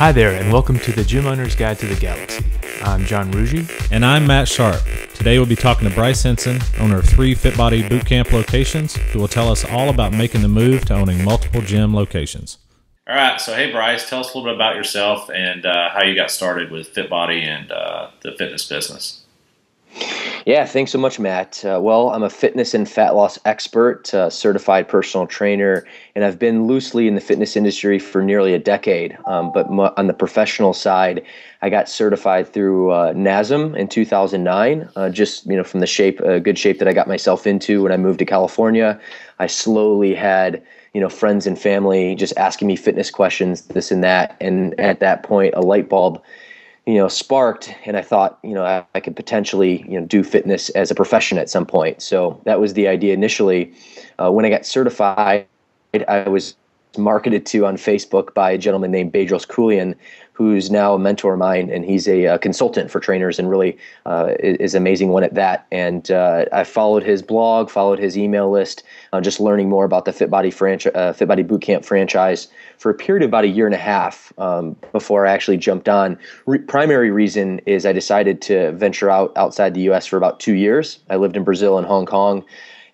Hi there, and welcome to the Gym Owner's Guide to the Galaxy. I'm John Ruggie. And I'm Matt Sharp. Today we'll be talking to Bryce Henson, owner of 3 FitBody Bootcamp locations, who will tell us all about making the move to owning multiple gym locations. All right, so hey Bryce, tell us a little bit about yourself and how you got started with FitBody and the fitness business. Yeah, thanks so much, Matt. Well, I'm a fitness and fat loss expert, certified personal trainer, and I've been loosely in the fitness industry for nearly a decade. But on the professional side, I got certified through NASM in 2009, just from the good shape that I got myself into when I moved to California. I slowly had friends and family just asking me fitness questions, this and that, and at that point, a light bulb sparked, and I thought, I could potentially, do fitness as a profession at some point. So that was the idea initially. When I got certified, I was marketed to on Facebook by a gentleman named Bryce Henson, who's now a mentor of mine, and he's a consultant for trainers and really is an amazing one at that. And I followed his blog, followed his email list, just learning more about the FitBody FitBody Bootcamp franchise for a period of about a year and a half before I actually jumped on. Primary reason is I decided to venture outside the U.S. for about 2 years. I lived in Brazil and Hong Kong,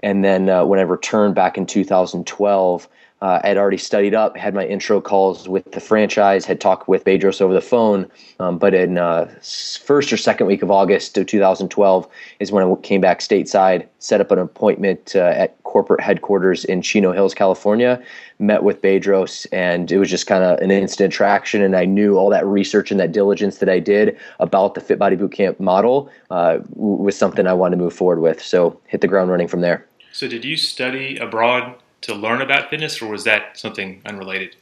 and then when I returned back in 2012, I had already studied up, had my intro calls with the franchise, had talked with Bryce over the phone, but in first or second week of August of 2012 is when I came back stateside, set up an appointment at corporate headquarters in Chino Hills, California, met with Bryce, and it was just kind of an instant attraction, and I knew all that research and that diligence that I did about the FitBody Bootcamp model was something I wanted to move forward with, so hit the ground running from there. So did you study abroad to learn about fitness, or was that something unrelated?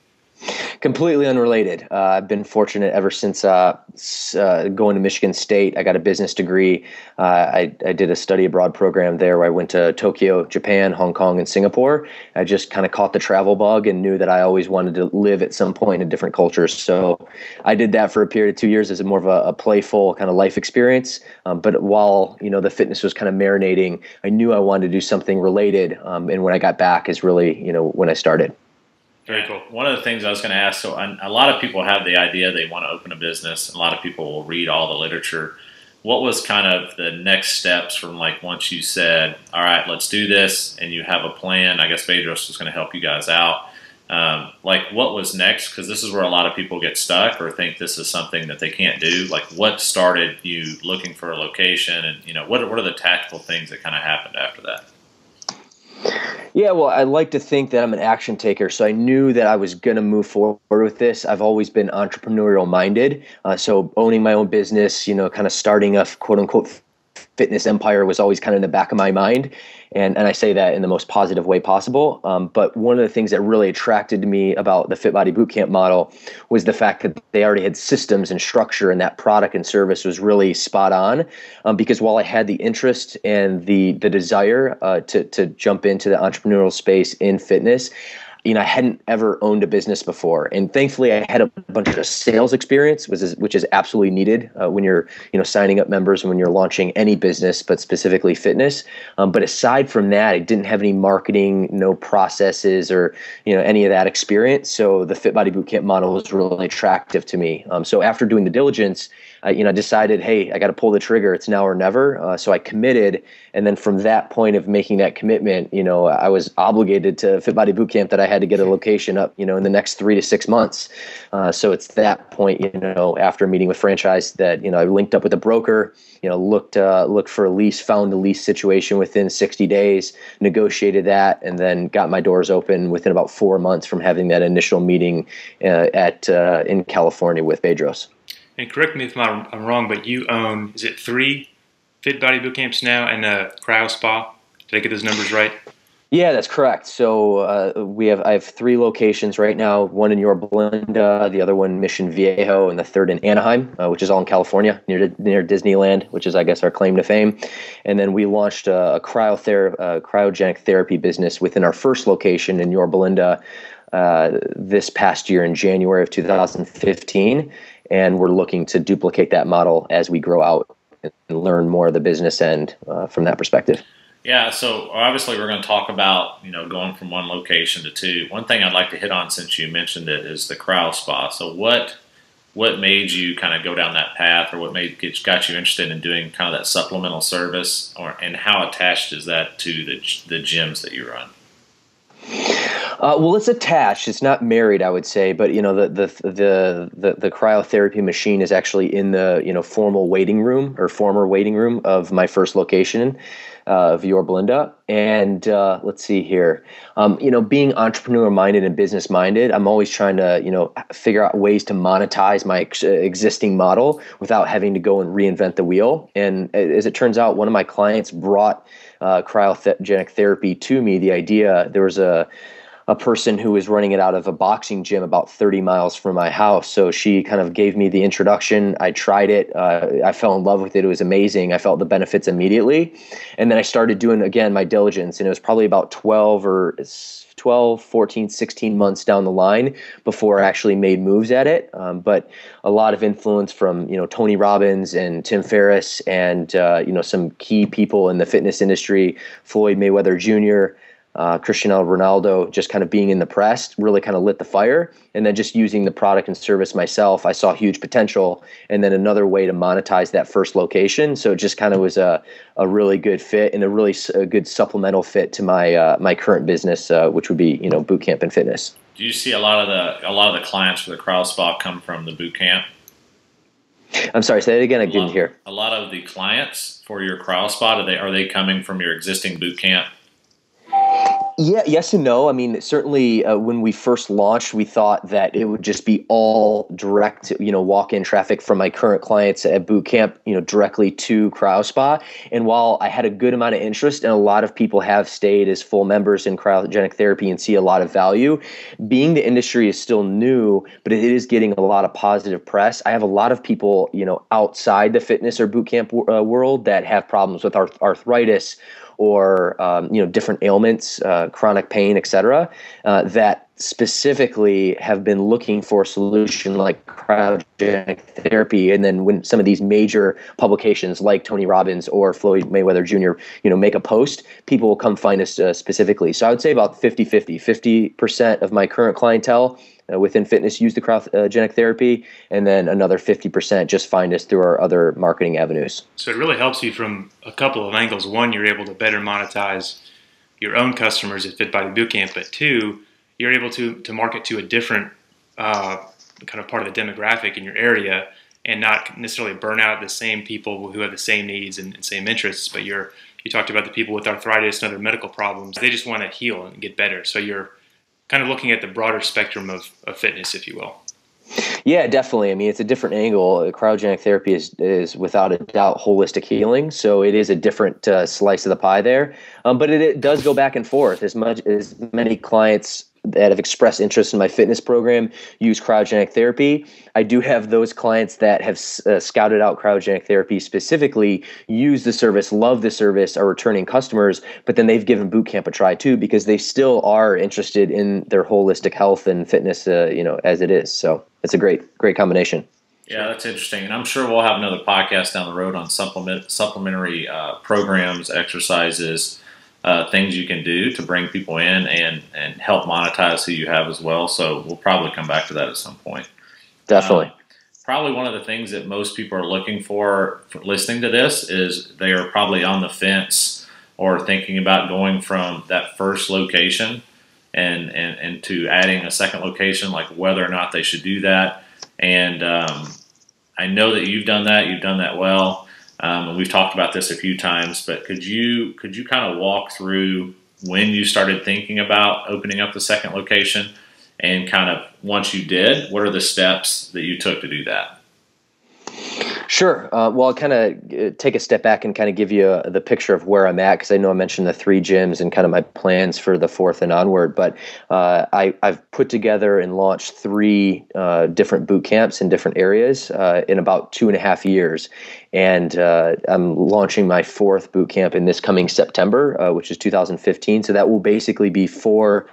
Completely unrelated. I've been fortunate ever since going to Michigan State. I got a business degree. I did a study abroad program there where I went to Tokyo, Japan, Hong Kong, and Singapore. I just kind of caught the travel bug and knew that I always wanted to live at some point in different cultures. So I did that for a period of 2 years as more of a playful kind of life experience. But while the fitness was kind of marinating, I knew I wanted to do something related. And when I got back is really when I started. Very cool. One of the things I was going to ask, so a lot of people have the idea they want to open a business, and a lot of people will read all the literature. What was kind of the next steps from once you said, all right, let's do this, and you have a plan? I guess Bryce was going to help you guys out. What was next? Because this is where a lot of people get stuck or think this is something that they can't do. What started you looking for a location, and what are the tactical things that kind of happened after that? Yeah, well, I like to think that I'm an action taker, so I knew that I was going to move forward with this. I've always been entrepreneurial minded, so owning my own business, kind of starting a quote unquote fitness empire was always kind of in the back of my mind. And I say that in the most positive way possible. But one of the things that really attracted me about the FitBody Bootcamp model was the fact that they already had systems and structure, and that product and service was really spot on. Because while I had the interest and the desire to jump into the entrepreneurial space in fitness, I hadn't ever owned a business before, and thankfully I had a bunch of sales experience, which is absolutely needed when you're signing up members and when you're launching any business, but specifically fitness. But aside from that, I didn't have any marketing, no processes, or any of that experience. So the FitBody Bootcamp model was really attractive to me. So after doing the diligence, I decided, hey, I got to pull the trigger. It's now or never. So I committed, and then from that point of making that commitment, I was obligated to FitBody Bootcamp that I had to get a location up, in the next 3 to 6 months. So it's that point, after meeting with franchise that I linked up with a broker, looked for a lease, found the lease situation within 60 days, negotiated that, and then got my doors open within about 4 months from having that initial meeting in California with Bryce. And correct me if I'm wrong, but you own, is it 3 FitBody Bootcamps now and a cryo spa? Did I get those numbers right? Yeah, that's correct. So I have 3 locations right now, one in Yorba Linda, the other one Mission Viejo, and the third in Anaheim, which is all in California, near Disneyland, which is, I guess, our claim to fame. And then we launched a cryogenic therapy business within our first location in Yorba Linda this past year in January of 2015. And we're looking to duplicate that model as we grow out and learn more of the business end from that perspective. Yeah, so obviously we're going to talk about, going from one location to 2. One thing I'd like to hit on, since you mentioned it, is the cryo spa. So what what made you kind of go down that path, or what got you interested in doing kind of that supplemental service, and how attached is that to the gyms that you run? Well, it's attached. It's not married, I would say. But the cryotherapy machine is actually in the formal waiting room or former waiting room of my first location of Yorba Linda. And let's see here. Being entrepreneur minded and business minded, I'm always trying to figure out ways to monetize my existing model without having to go and reinvent the wheel. And as it turns out, one of my clients brought cryogenic therapy to me. The idea, there was a person who was running it out of a boxing gym about 30 miles from my house. So she kind of gave me the introduction. I tried it. I fell in love with it. It was amazing. I felt the benefits immediately. And then I started doing, again, my diligence. And it was probably about 14, 16 months down the line before I actually made moves at it. But a lot of influence from, Tony Robbins and Tim Ferriss and, some key people in the fitness industry, Floyd Mayweather Jr., Cristiano Ronaldo, just kind of being in the press really kind of lit the fire. And then just using the product and service myself, I saw huge potential. And then another way to monetize that first location. So it just kind of was a really good fit and a good supplemental fit to my current business, which would be Bootcamp and fitness. Do you see a lot of the clients for the cryo spa come from the Bootcamp? I'm sorry, say that again. I didn't hear. A lot of the clients for your cryo spa, are they coming from your existing Bootcamp? Yeah, yes and no. I mean, certainly when we first launched, we thought that it would just be all direct, walk-in traffic from my current clients at Bootcamp, directly to CryoSpa. And while I had a good amount of interest and a lot of people have stayed as full members in cryogenic therapy and see a lot of value, being the industry is still new, but it is getting a lot of positive press. I have a lot of people, outside the fitness or Bootcamp world that have problems with arthritis or different ailments, chronic pain, etc., that specifically have been looking for a solution like cryogenic therapy. And then when some of these major publications like Tony Robbins or Floyd Mayweather Jr., make a post, people will come find us specifically. So I would say about 50-50. 50% of my current clientele within fitness use the cryogenic therapy, and then another 50% just find us through our other marketing avenues. So it really helps you from a couple of angles. One, you're able to better monetize your own customers at Fit Body Bootcamp, but two, you're able to market to a different kind of part of the demographic in your area and not necessarily burn out the same people who have the same needs and same interests, but you talked about the people with arthritis and other medical problems. They just want to heal and get better. So you're kind of looking at the broader spectrum of fitness, if you will. Yeah, definitely. I mean, it's a different angle. Cryogenic therapy is without a doubt holistic healing. So it is a different slice of the pie there. But it does go back and forth. As many clients that have expressed interest in my fitness program use cryogenic therapy. I do have those clients that have scouted out cryogenic therapy specifically, use the service, love the service, are returning customers, but then they've given Bootcamp a try too because they still are interested in their holistic health and fitness, as it is. So it's a great combination. Yeah, that's interesting. And I'm sure we'll have another podcast down the road on supplementary programs, exercises, things you can do to bring people in and help monetize who you have as well. So we'll probably come back to that at some point. Definitely. Probably one of the things that most people are looking for listening to this is they are probably on the fence or thinking about going from that first location and to adding a second location, like whether or not they should do that. And I know that you've done that well. And we've talked about this a few times, but could you kind of walk through when you started thinking about opening up the second location, and kind of once you did, what are the steps that you took to do that? Sure. Well, I'll kind of take a step back and kind of give you the picture of where I'm at, because I know I mentioned the 3 gyms and kind of my plans for the 4th and onward. But I've put together and launched 3 different boot camps in different areas in about 2.5 years. And I'm launching my 4th boot camp in this coming September, which is 2015. So that will basically be 4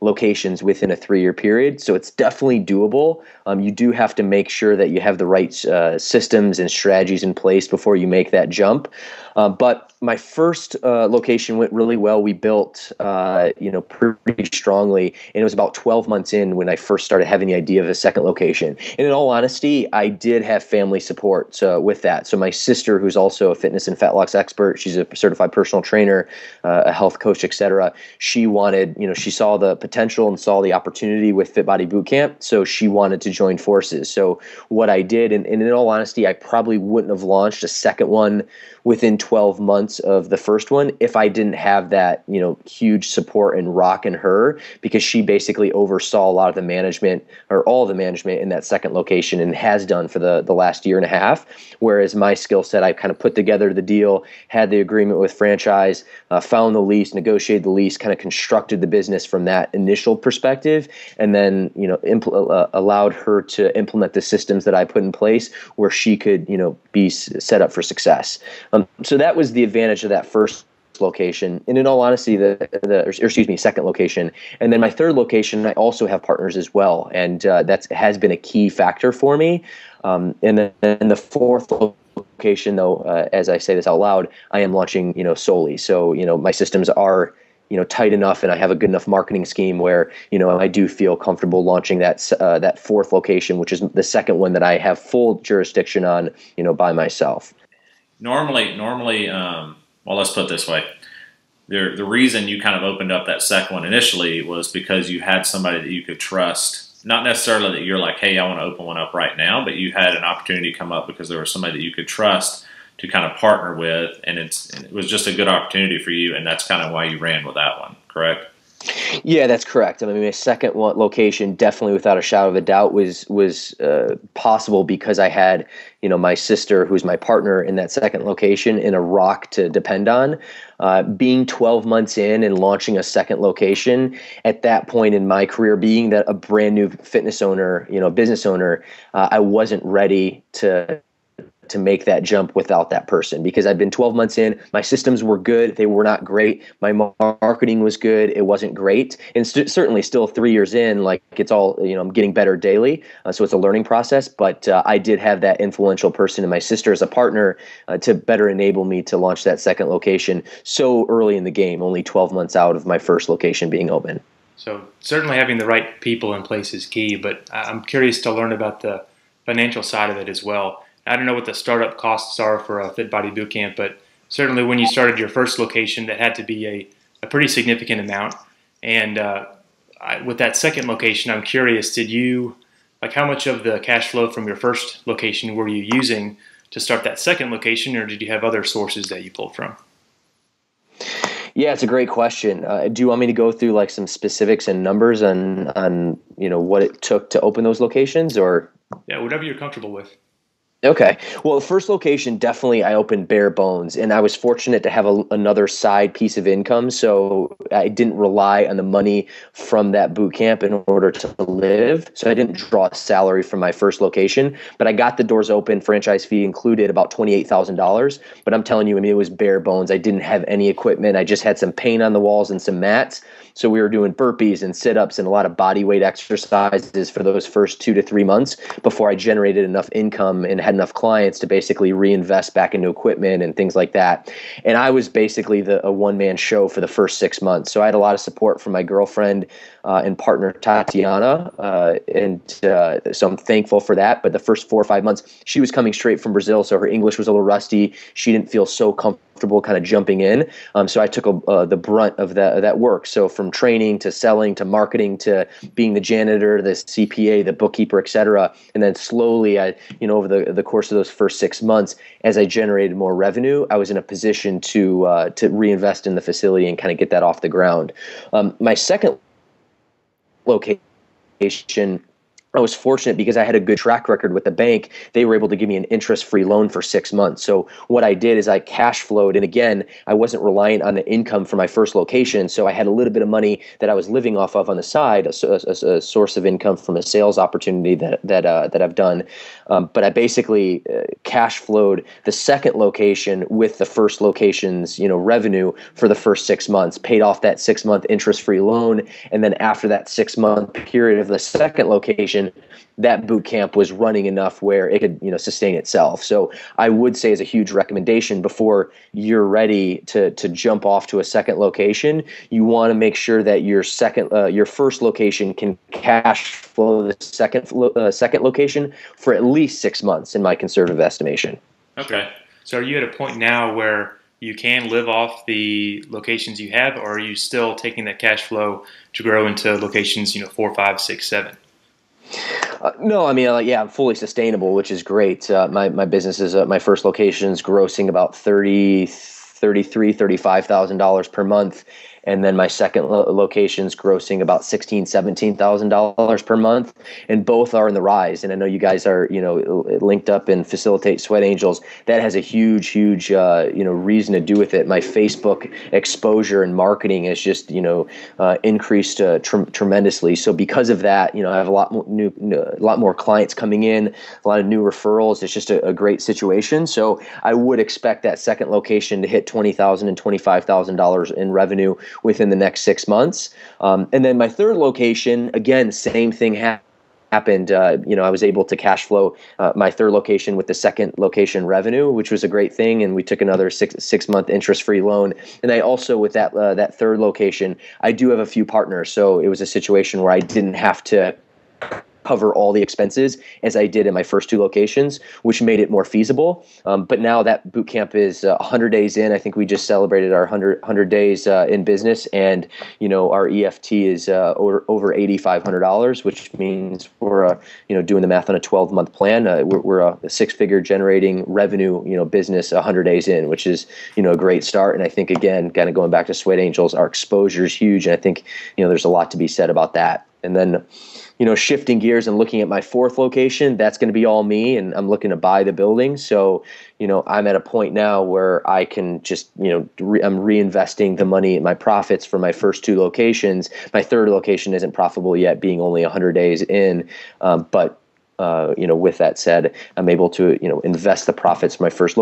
locations within a 3-year period. So it's definitely doable. You do have to make sure that you have the right systems and strategies in place before you make that jump. But my first location went really well. We built, pretty strongly, and it was about 12 months in when I first started having the idea of a second location. And in all honesty, I did have family support with that. So my sister, who's also a fitness and fat loss expert, she's a certified personal trainer, a health coach, etc. She wanted, she saw the potential and saw the opportunity with Fit Body Bootcamp, so she wanted to join forces. So what I did, and in all honesty, I probably wouldn't have launched a second one within 12 months of the first one if I didn't have that, huge support and rock in her, because she basically oversaw a lot of the management, or all of the management, in that second location, and has done for the last year and a half. Whereas my skill set, I kind of put together the deal, had the agreement with franchise, found the lease, negotiated the lease, kind of constructed the business from that initial perspective, and then, allowed her to implement the systems that I put in place where she could, be set up for success. So that was the advantage of that first location. And in all honesty, second location. And then my third location, I also have partners as well. And that has been a key factor for me. And then the fourth location, though, as I say this out loud, I am launching, solely. So, my systems are, tight enough, and I have a good enough marketing scheme where, I do feel comfortable launching that fourth location, which is the second one that I have full jurisdiction on, by myself. Normally, well, let's put it this way. The reason you kind of opened up that second one initially was because you had somebody that you could trust. Not necessarily that you're like, hey, I want to open one up right now, but you had an opportunity come up because there was somebody that you could trust to kind of partner with, and it was just a good opportunity for you, and that's kind of why you ran with that one, correct? Yeah, that's correct. I mean, my second location, definitely without a shadow of a doubt, was possible because I had, my sister, who's my partner in that second location, and a rock to depend on. Being 12 months in and launching a second location at that point in my career, being that a brand new fitness owner, business owner, I wasn't ready to make that jump without that person, because I've been 12 months in. My systems were good. They were not great. My marketing was good. It wasn't great. And certainly still 3 years in, like, it's all, I'm getting better daily. So it's a learning process, but I did have that influential person in my sister as a partner to better enable me to launch that second location so early in the game, only 12 months out of my first location being open. So certainly having the right people in place is key, but I'm curious to learn about the financial side of it as well. I don't know what the startup costs are for a Fit Body Bootcamp, but certainly when you started your first location, that had to be a pretty significant amount. And with that second location, I'm curious, how much of the cash flow from your first location were you using to start that second location, or did you have other sources that you pulled from? Yeah, it's a great question. Do you want me to go through like some specifics and numbers on what it took to open those locations, or? Yeah, whatever you're comfortable with. Okay. Well, the first location, definitely I opened bare bones, and I was fortunate to have another side piece of income. So I didn't rely on the money from that boot camp in order to live. So I didn't draw a salary from my first location, but I got the doors open, franchise fee included, about $28,000. But I'm telling you, it was bare bones. I didn't have any equipment. I just had some paint on the walls and some mats. So we were doing burpees and sit-ups and a lot of body weight exercises for those first 2 to 3 months before I generated enough income and had enough clients to basically reinvest back into equipment and things like that. And I was basically a one-man show for the first 6 months. So I had a lot of support from my girlfriend and partner, Tatiana. So I'm thankful for that. But the first 4 or 5 months, she was coming straight from Brazil, so her English was a little rusty. She didn't feel so comfortable kind of jumping in. So I took the brunt of that work. So from training to selling to marketing to being the janitor, the CPA, the bookkeeper, et cetera. And then slowly, over the course of those first 6 months, as I generated more revenue, I was in a position to reinvest in the facility and kind of get that off the ground. My second location, I was fortunate because I had a good track record with the bank. They were able to give me an interest-free loan for 6 months. So what I did is I cash flowed. And again, I wasn't reliant on the income from my first location. So I had a little bit of money that I was living off of on the side, a source of income from a sales opportunity that I've done. But I basically cash flowed the second location with the first location's revenue for the first 6 months, paid off that 6 month interest-free loan. And then after that 6 month period of the second location, location, that boot camp was running enough where it could, sustain itself. So I would say, as a huge recommendation, before you're ready to jump off to a second location, you want to make sure that your first location can cash flow the second location for at least 6 months, in my conservative estimation. Okay. So are you at a point now where you can live off the locations you have, or are you still taking that cash flow to grow into locations, 4, 5, 6, 7? No, I mean, I'm fully sustainable, which is great. My business is my first location's grossing about $35,000 per month, and then my second location's grossing about $17,000 per month, and both are in the rise. And I know you guys are linked up and facilitate Sweat Angels. That has a huge reason to do with it. My Facebook exposure and marketing has just increased tremendously. So because of that, I have a lot more clients coming in, a lot of new referrals. It's just a great situation. So I would expect that second location to hit $20,000 and $25,000 in revenue within the next 6 months. And then my third location, again, same thing happened. I was able to cash flow my third location with the second location revenue, which was a great thing. And we took another six month interest-free loan. And I also, with that third location, I do have a few partners. So it was a situation where I didn't have to cover all the expenses as I did in my first 2 locations, which made it more feasible. But now that boot camp is 100 days in. I think we just celebrated our 100 days in business, and our EFT is over $8,500, which means we're doing the math on a 12-month plan. We're a 6-figure generating revenue business 100 days in, which is a great start. And I think, again, kind of going back to Sweat Angels, our exposure is huge, and I think there's a lot to be said about that. And then shifting gears and looking at my fourth location, that's going to be all me, and I'm looking to buy the building. So, I'm at a point now where I can just, I'm reinvesting the money, my profits from my first 2 locations. My third location isn't profitable yet, being only 100 days in. But with that said, I'm able to, invest the profits from my first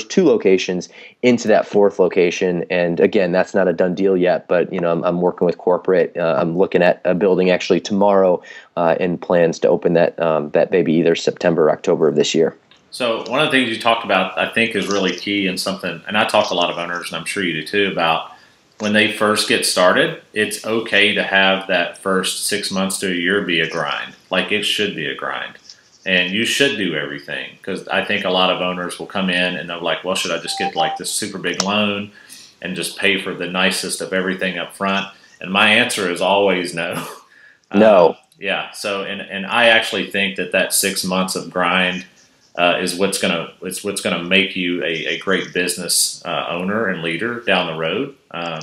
2 locations into that fourth location. And again, that's not a done deal yet, but I'm working with corporate. I'm looking at a building actually tomorrow, and plans to open that baby either September or October of this year. So one of the things you talked about, I think, is really key, and something, and I talk to a lot of owners, and I'm sure you do too, about when they first get started, it's okay to have that first 6 months to a year be a grind. Like, it should be a grind. And you should do everything, because I think a lot of owners will come in and they're like, well, should I just get like this super big loan and just pay for the nicest of everything up front? And my answer is always no. No. Yeah. So, and I actually think that 6 months of grind is what's gonna make you a great business owner and leader down the road.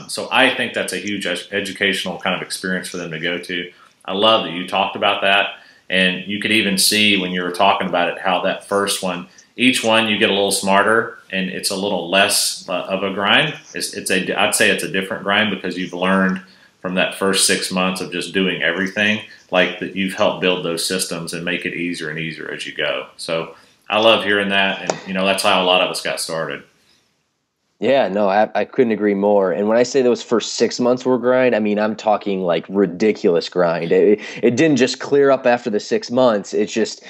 So I think that's a huge educational kind of experience for them to go to. I love that you talked about that, and you could even see when you were talking about it how that first one, each one you get a little smarter and it's a little less of a grind. I'd say it's a different grind because you've learned from that first 6 months of just doing everything, like that you've helped build those systems and make it easier and easier as you go. So I love hearing that, and that's how a lot of us got started. Yeah, no, I couldn't agree more. And when I say those first 6 months were grind, I mean, I'm talking like ridiculous grind. It didn't just clear up after the 6 months. It just,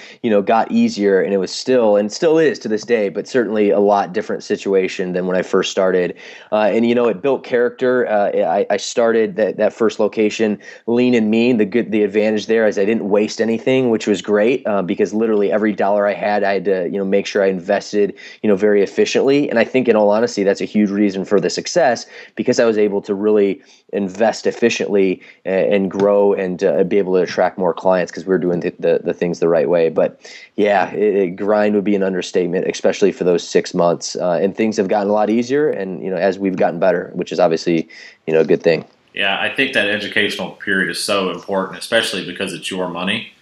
got easier, and it was still is to this day, but certainly a lot different situation than when I first started. And, it built character. I started that first location lean and mean. The advantage there is I didn't waste anything, which was great, because literally every dollar I had to, make sure I invested, very efficiently. And I think, in all honesty, that's a huge reason for the success, because I was able to really invest efficiently and grow and be able to attract more clients because we were doing the things the right way. But yeah, grind would be an understatement, especially for those 6 months. And things have gotten a lot easier, and as we've gotten better, which is obviously a good thing. Yeah, I think that educational period is so important, especially because it's your money.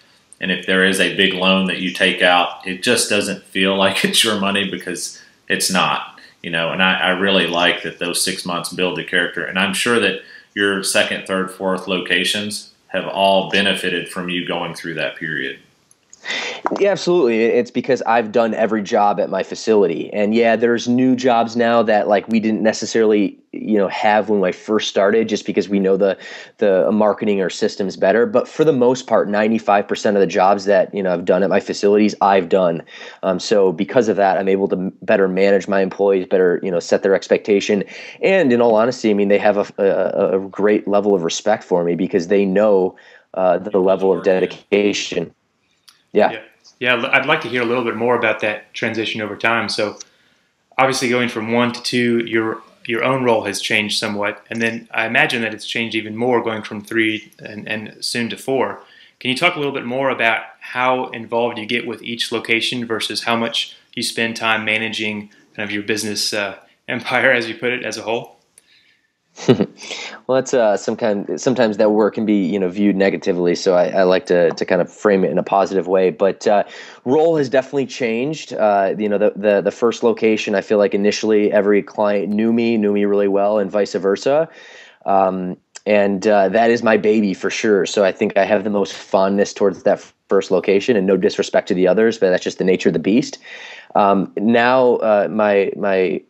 And if there is a big loan that you take out, it just doesn't feel like it's your money, because it's not. And I really like that those 6 months build the character. And I'm sure that your second, third, fourth locations have all benefited from you going through that period. Yeah, absolutely. It's because I've done every job at my facility. And yeah, there's new jobs now that like we didn't necessarily, have when I first started, just because we know the marketing or systems better. But for the most part, 95% of the jobs that, I've done at my facilities, I've done. So because of that, I'm able to better manage my employees, better, set their expectation. And in all honesty, I mean, they have a great level of respect for me because they know the level of dedication. Yeah. Yeah. Yeah, I'd like to hear a little bit more about that transition over time. So, obviously, going from 1 to 2, your own role has changed somewhat, and then I imagine that it's changed even more going from 3 and soon to 4. Can you talk a little bit more about how involved you get with each location versus how much you spend time managing kind of your business empire, as you put it, as a whole? Well, that's sometimes that work can be, viewed negatively. So I like to kind of frame it in a positive way. But role has definitely changed. The first location, I feel like initially every client knew me really well, and vice versa. And that is my baby for sure. So I think I have the most fondness towards that first location, and no disrespect to the others, but that's just the nature of the beast. Now my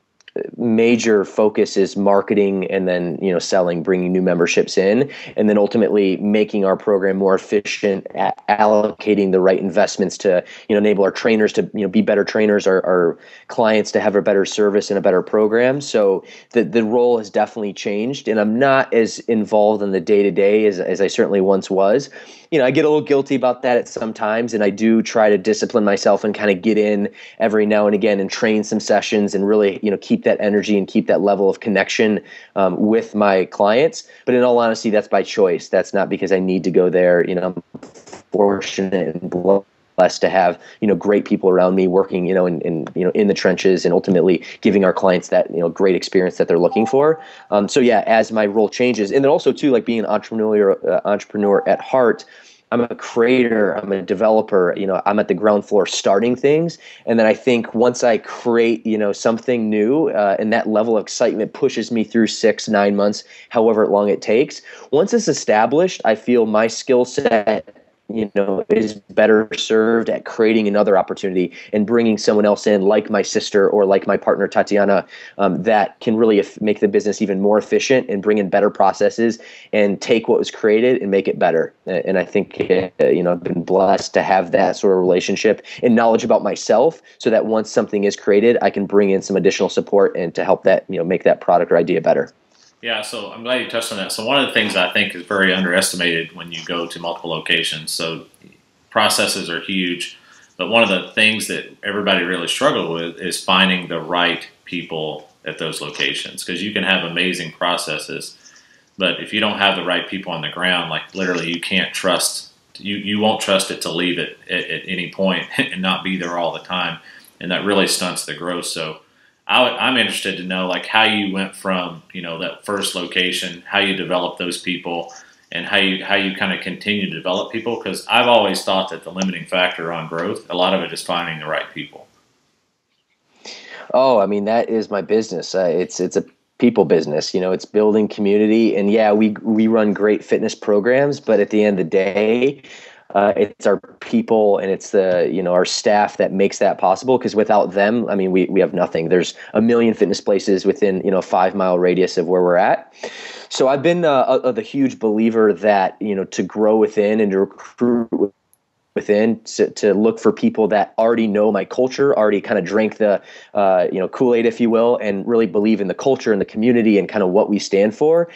major focus is marketing, and then selling, bringing new memberships in, and then ultimately making our program more efficient at allocating the right investments to enable our trainers to be better trainers, our clients to have a better service and a better program. So the role has definitely changed, and I'm not as involved in the day-to-day as I certainly once was. I get a little guilty about that at some times, and I do try to discipline myself and kind of get in every now and again and train some sessions and really, keep that energy and keep that level of connection with my clients. But in all honesty, that's by choice. That's not because I need to go there. I'm fortunate and blessed to have, great people around me working, in the trenches, and ultimately giving our clients that, great experience that they're looking for. So yeah, as my role changes, and then also too, like being an entrepreneur at heart, I'm a creator, I'm a developer, I'm at the ground floor starting things. And then I think once I create, something new, and that level of excitement pushes me through 6-9 months, however long it takes. Once it's established, I feel my skill set is better served at creating another opportunity and bringing someone else in, like my sister or like my partner Tatiana, that can really make the business even more efficient and bring in better processes and take what was created and make it better. And I think I've been blessed to have that sort of relationship and knowledge about myself, so that once something is created, I can bring in some additional support and to help that make that product or idea better. Yeah, so I'm glad you touched on that. So one of the things I think is very underestimated when you go to multiple locations, so processes are huge, but one of the things that everybody really struggles with is finding the right people at those locations, because you can have amazing processes, but if you don't have the right people on the ground, like literally you can't trust, you won't trust it to leave it at any point and not be there all the time, and that really stunts the growth. So I'm interested to know like how you went from that first location, how you developed those people, and how you kind of continue to develop people. Because I've always thought that the limiting factor on growth, a lot of it is finding the right people. Oh, I mean, that is my business. It's a people business. It's building community, and yeah, we run great fitness programs, but at the end of the day, it's our people and it's the our staff that makes that possible. Because without them, I mean, we have nothing. There's a million fitness places within a 5-mile radius of where we're at. So I've been the huge believer that to grow within and to recruit within, to look for people that already know my culture, already kind of drank the Kool-Aid, if you will, and really believe in the culture and the community and kind of what we stand for.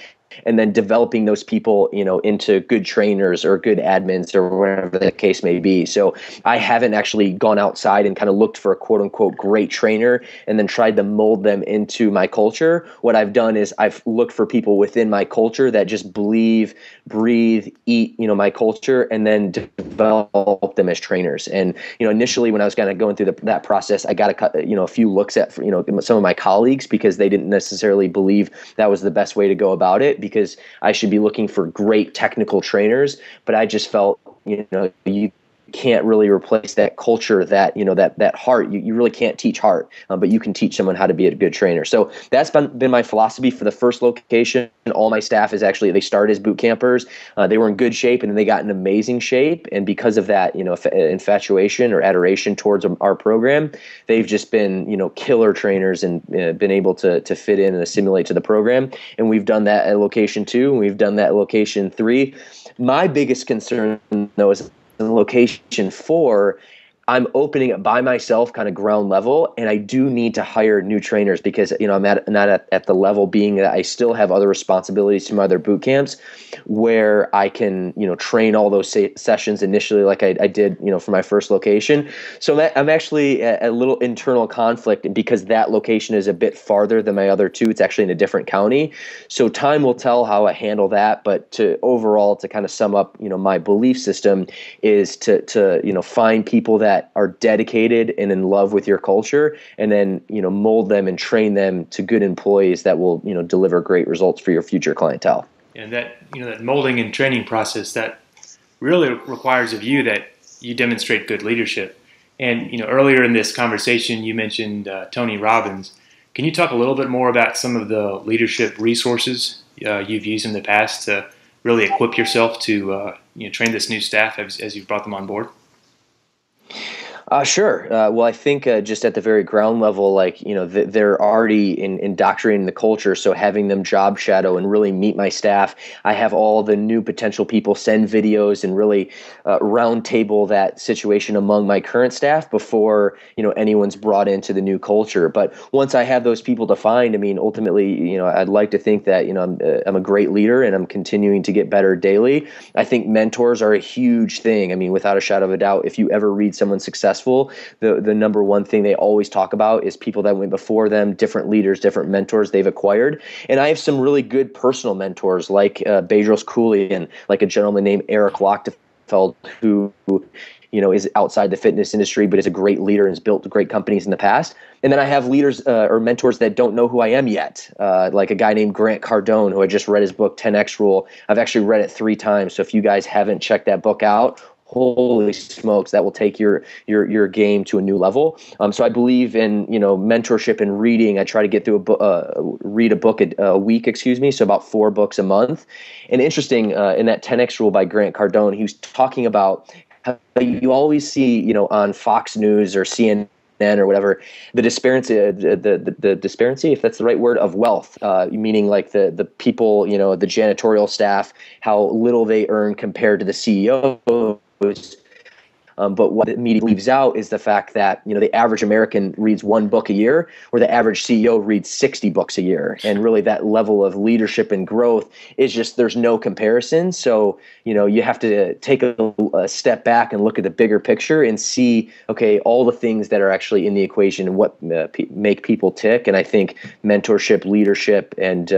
And then developing those people, into good trainers or good admins or whatever the case may be. So I haven't actually gone outside and kind of looked for a quote unquote great trainer and then tried to mold them into my culture. What I've done is I've looked for people within my culture that just believe, breathe, eat, my culture, and then develop them as trainers. And, initially when I was kind of going through that process, I got a few looks at, some of my colleagues, because they didn't necessarily believe that was the best way to go about it, because I should be looking for great technical trainers. But I just felt, you can't really replace that culture, that, that heart. You really can't teach heart, but you can teach someone how to be a good trainer. So that's been my philosophy for the first location. All my staff they started as boot campers. They were in good shape, and then they got in amazing shape. And because of that, infatuation or adoration towards our program, they've just been, killer trainers and been able to fit in and assimilate to the program. And we've done that at location 2, and we've done that at location 3. My biggest concern, though, is in location 4. I'm opening it by myself, kind of ground level, and I do need to hire new trainers because I'm not at the level, being that I still have other responsibilities to my other boot camps, where I can train all those sessions initially, like I did for my first location. So I'm actually at a little internal conflict because that location is a bit farther than my other 2. It's actually in a different county. So time will tell how I handle that. But to kind of sum up, my belief system is to find people that are dedicated and in love with your culture, and then mold them and train them to good employees that will deliver great results for your future clientele. And that that molding and training process, that really requires of you that you demonstrate good leadership. And earlier in this conversation you mentioned Tony Robbins. Can you talk a little bit more about some of the leadership resources you've used in the past to really equip yourself to train this new staff as you've brought them on board? Sure. Well, I think just at the very ground level, they're already indoctrinating the culture. So having them job shadow and really meet my staff, I have all the new potential people send videos and really round table that situation among my current staff before anyone's brought into the new culture. But once I have those people defined, ultimately, I'd like to think that I'm a great leader and I'm continuing to get better daily. I think mentors are a huge thing. Without a shadow of a doubt, if you ever read someone successful, the number one thing they always talk about is people that went before them, different leaders, different mentors they've acquired. And I have some really good personal mentors like Bedros Keuilian, like a gentleman named Eric Lochtefeld, who is outside the fitness industry, but is a great leader and has built great companies in the past. And then I have leaders or mentors that don't know who I am yet, like a guy named Grant Cardone, who I just read his book, 10X Rule. I've actually read it 3 times. So if you guys haven't checked that book out, holy smokes, that will take your game to a new level. So I believe in mentorship and reading. I try to get through read a book a week, so about 4 books a month. And interesting, in that 10X Rule by Grant Cardone, he was talking about how you always see on Fox News or CNN or whatever, the disparity, if that's the right word, of wealth, meaning like the people, the janitorial staff, how little they earn compared to the CEO. But what the media leaves out is the fact that the average American reads 1 book a year, where the average CEO reads 60 books a year. And really that level of leadership and growth is just, there's no comparison. So you have to take a step back and look at the bigger picture and see, okay, all the things that are actually in the equation and what make people tick. And I think mentorship, leadership, and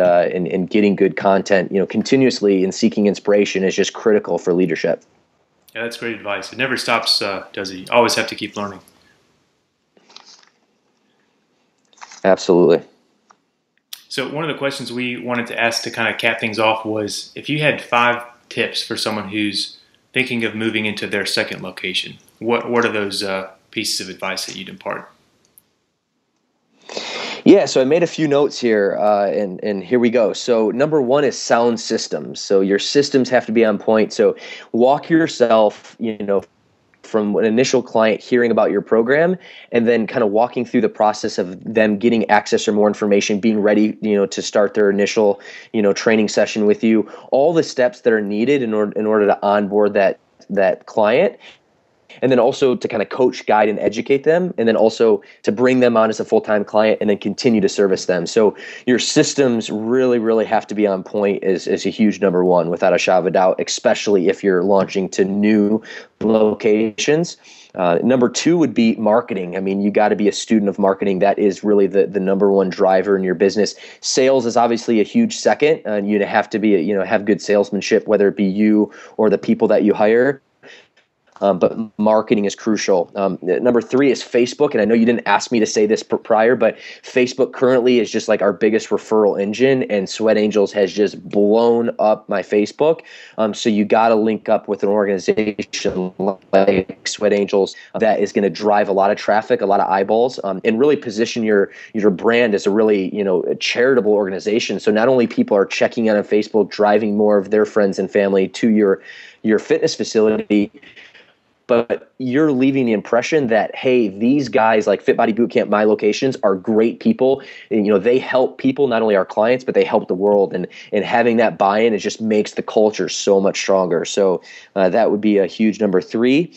getting good content continuously and seeking inspiration is just critical for leadership. Yeah, that's great advice. It never stops, does it? You always have to keep learning. Absolutely. So one of the questions we wanted to ask to kind of cap things off was, if you had 5 tips for someone who's thinking of moving into their second location, what are those pieces of advice that you'd impart? Yeah, so I made a few notes here, and here we go. So number 1 is sound systems. So your systems have to be on point. So walk yourself, from an initial client hearing about your program, and then kind of walking through the process of them getting access or more information, being ready, to start their initial, training session with you. All the steps that are needed in order to onboard that client. And then also to kind of coach, guide, and educate them, and then also to bring them on as a full-time client and then continue to service them. So your systems really, really have to be on point is a huge number 1, without a shadow of a doubt, especially if you're launching to new locations. Number 2 would be marketing. You got to be a student of marketing. That is really the number 1 driver in your business. Sales is obviously a huge second, and you have to be, have good salesmanship, whether it be you or the people that you hire. but marketing is crucial. Number 3 is Facebook. And I know you didn't ask me to say this prior, but Facebook currently is just like our biggest referral engine, and Sweat Angels has just blown up my Facebook. So you got to link up with an organization like Sweat Angels that is going to drive a lot of traffic, a lot of eyeballs, and really position your brand as a really, a charitable organization. So not only people are checking out on Facebook, driving more of their friends and family to your fitness facility, but you're leaving the impression that, hey, these guys like Fit Body Bootcamp, my locations, are great people. And, they help people, not only our clients, but they help the world. And having that buy-in, it just makes the culture so much stronger. So that would be a huge number 3.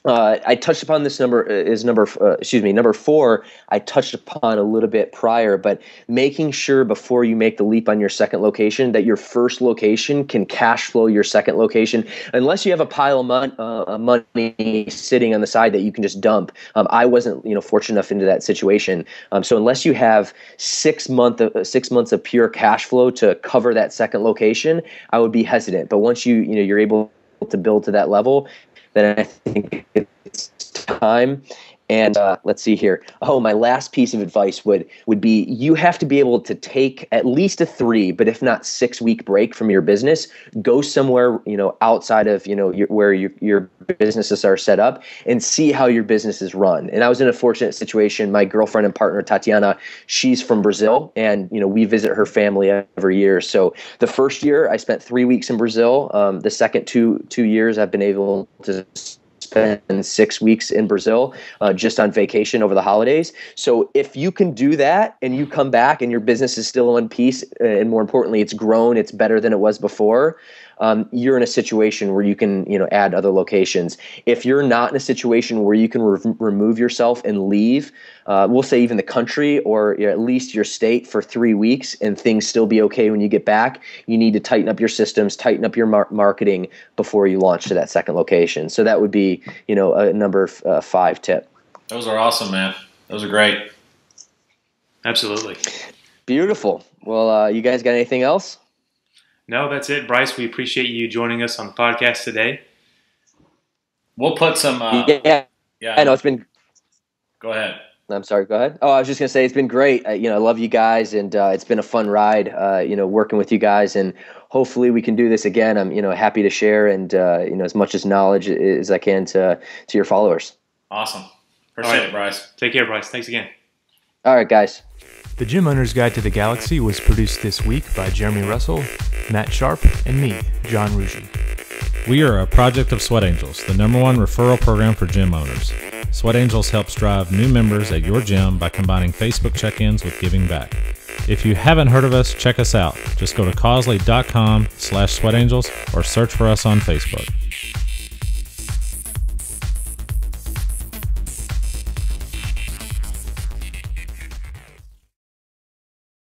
I touched upon this number number 4. I touched upon a little bit prior, but making sure before you make the leap on your second location that your first location can cash flow your second location, unless you have a pile of money sitting on the side that you can just dump. I wasn't, fortunate enough into that situation. So unless you have 6 months of pure cash flow to cover that second location, I would be hesitant. But once you're able to build to that level, then I think it's time. And let's see here. Oh, my last piece of advice would be you have to be able to take at least a 3, but if not 6-week break from your business. Go somewhere outside of where your businesses are set up, and see how your business is run. And I was in a fortunate situation. My girlfriend and partner Tatiana, she's from Brazil, and we visit her family every year. So the first year I spent 3 weeks in Brazil. The second two years I've been able to spend 6 weeks in Brazil just on vacation over the holidays. So if you can do that and you come back and your business is still in peace, and more importantly, it's grown, it's better than it was before, you're in a situation where you can add other locations. If you're not in a situation where you can remove yourself and leave, we'll say even the country or at least your state for 3 weeks, and things still be okay when you get back, you need to tighten up your systems, tighten up your marketing before you launch to that second location. So that would be a number 5 tip. Those are awesome, man. Those are great. Absolutely. Beautiful. Well, you guys got anything else? No, that's it, Bryce. We appreciate you joining us on the podcast today. We'll put some. Yeah. I know it's been. Go ahead. I'm sorry. Go ahead. Oh, I was just gonna say it's been great. I love you guys, and it's been a fun ride. Working with you guys, and hopefully we can do this again. I'm happy to share and as much as knowledge as I can to your followers. Awesome. Appreciate it, Bryce. Take care, Bryce. Thanks again. All right, guys. The Gym Owner's Guide to the Galaxy was produced this week by Jeremy Russell, Matt Sharp, and me, John Ruggi. We are a project of Sweat Angels, the #1 referral program for gym owners. Sweat Angels helps drive new members at your gym by combining Facebook check-ins with giving back. If you haven't heard of us, check us out. Just go to causley.com/sweatangels or search for us on Facebook.